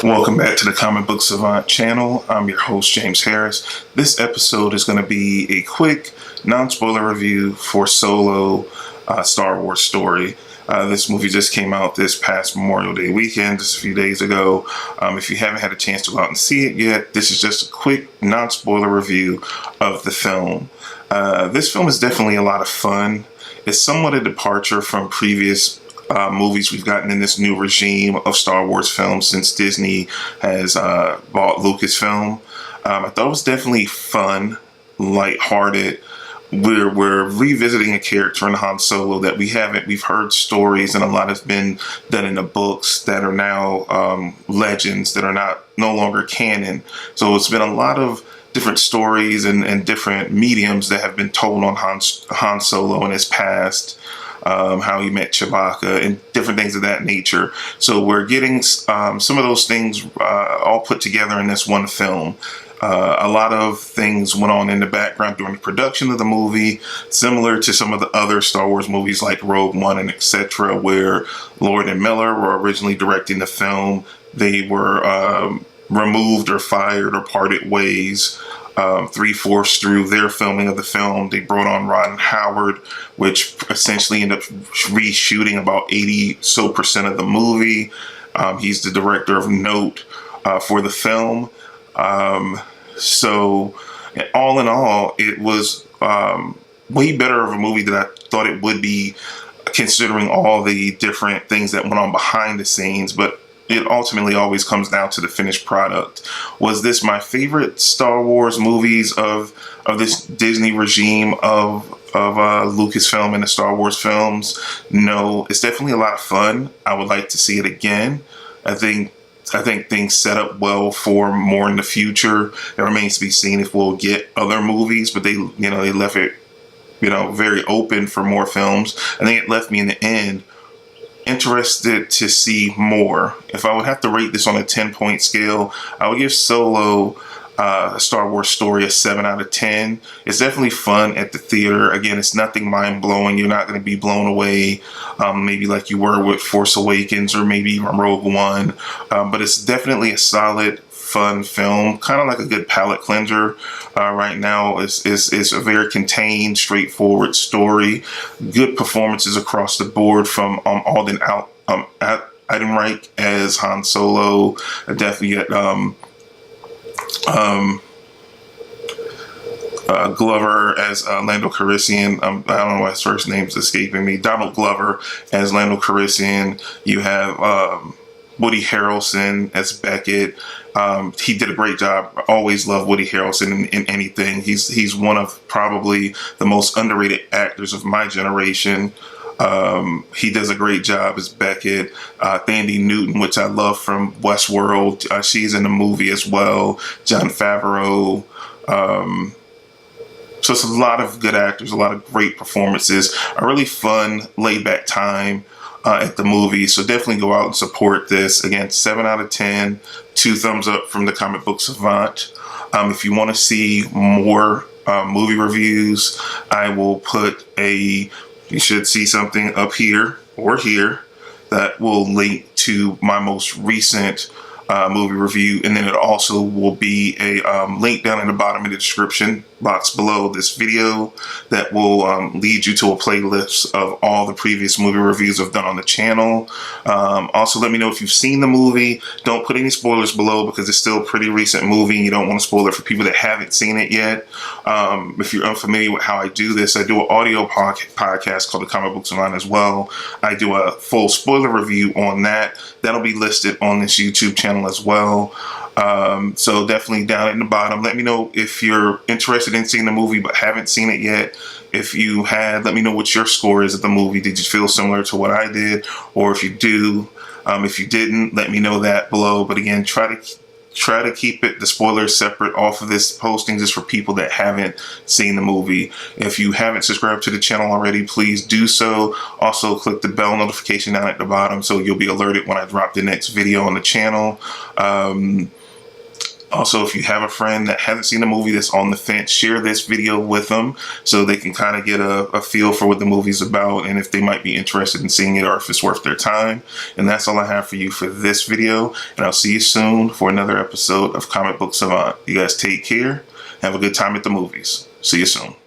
Welcome back to the Comic Book Savant channel. I'm your host, James Harris. This episode is going to be a quick, non-spoiler review for Solo, Star Wars story. This movie just came out this past Memorial Day weekend, just a few days ago. If you haven't had a chance to go out and see it yet, this is just a quick, non-spoiler review of the film. This film is definitely a lot of fun. It's somewhat a departure from previous movies we've gotten in this new regime of Star Wars films since Disney has bought Lucasfilm. I thought it was definitely fun, lighthearted. We're revisiting a character in Han Solo that we've heard stories, and a lot has been done in the books that are now legends that are no longer canon. So it's been a lot of different stories and different mediums that have been told on Han Solo in his past. How he met Chewbacca and different things of that nature. So we're getting some of those things all put together in this one film. A lot of things went on in the background during the production of the movie, similar to some of the other Star Wars movies like Rogue One and etc., where Lord and Miller were originally directing the film. They were removed or fired or parted ways. 3/4 through their filming of the film, they brought on Ron Howard, which essentially ended up reshooting about 80% of the movie. He's the director of note for the film. So all in all, it was way better of a movie than I thought it would be, considering all the different things that went on behind the scenes. But it ultimately always comes down to the finished product. Was this my favorite Star Wars movies of this Disney regime of Lucasfilm and the Star Wars films? No, it's definitely a lot of fun. I would like to see it again. I think things set up well for more in the future. It remains to be seen if we'll get other movies, but they left it, very open for more films. I think it left me in the end interested to see more. If I would have to rate this on a 10-point scale, I would give Solo, a Star Wars story, a 7 out of 10. It's definitely fun at the theater. Again, it's nothing mind-blowing. You're not going to be blown away, maybe like you were with Force Awakens or maybe even Rogue One. But it's definitely a solid, fun film, kind of like a good palate cleanser. Right now, it's a very contained, straightforward story. Good performances across the board from Alden Ehrenreich as Han Solo. Definitely get Glover as Lando Calrissian. I don't know why his first name's escaping me. Donald Glover as Lando Calrissian. You have Woody Harrelson as Beckett. He did a great job. I always love Woody Harrelson in anything. He's one of probably the most underrated actors of my generation. He does a great job as Beckett. Thandie Newton, which I love from Westworld, she's in the movie as well. Jon Favreau. So it's a lot of good actors, a lot of great performances, a really fun, laid-back time at the movie. So definitely go out and support this. Again, 7 out of 10, 2 thumbs up from the Comic Book Savant. If you want to see more movie reviews, I will put you should see something up here or here that will link to my most recent movie review, and then it also will be a link down in the bottom of the description box below this video that will lead you to a playlist of all the previous movie reviews I've done on the channel. Also, let me know if you've seen the movie. Don't put any spoilers below because it's still a pretty recent movie and you don't want to spoil it for people that haven't seen it yet. If you're unfamiliar with how I do this, I do an audio podcast called The Comic Books Online as well. I do a full spoiler review on that. That'll be listed on this YouTube channel as well. So definitely down at the bottom, let me know if you're interested in seeing the movie but haven't seen it yet. If you had, let me know what your score is of the movie. Did you feel similar to what I did? Or if you do, if you didn't, let me know that below. But again, try to keep the spoilers separate off of this posting, just for people that haven't seen the movie. If you haven't subscribed to the channel already, please do so. Also, click the bell notification down at the bottom so you'll be alerted when I drop the next video on the channel. Also, if you have a friend that hasn't seen the movie that's on the fence, share this video with them so they can kind of get a feel for what the movie's about and if they might be interested in seeing it or if it's worth their time. And that's all I have for you for this video. And I'll see you soon for another episode of Comic Book Savant. You guys take care. Have a good time at the movies. See you soon.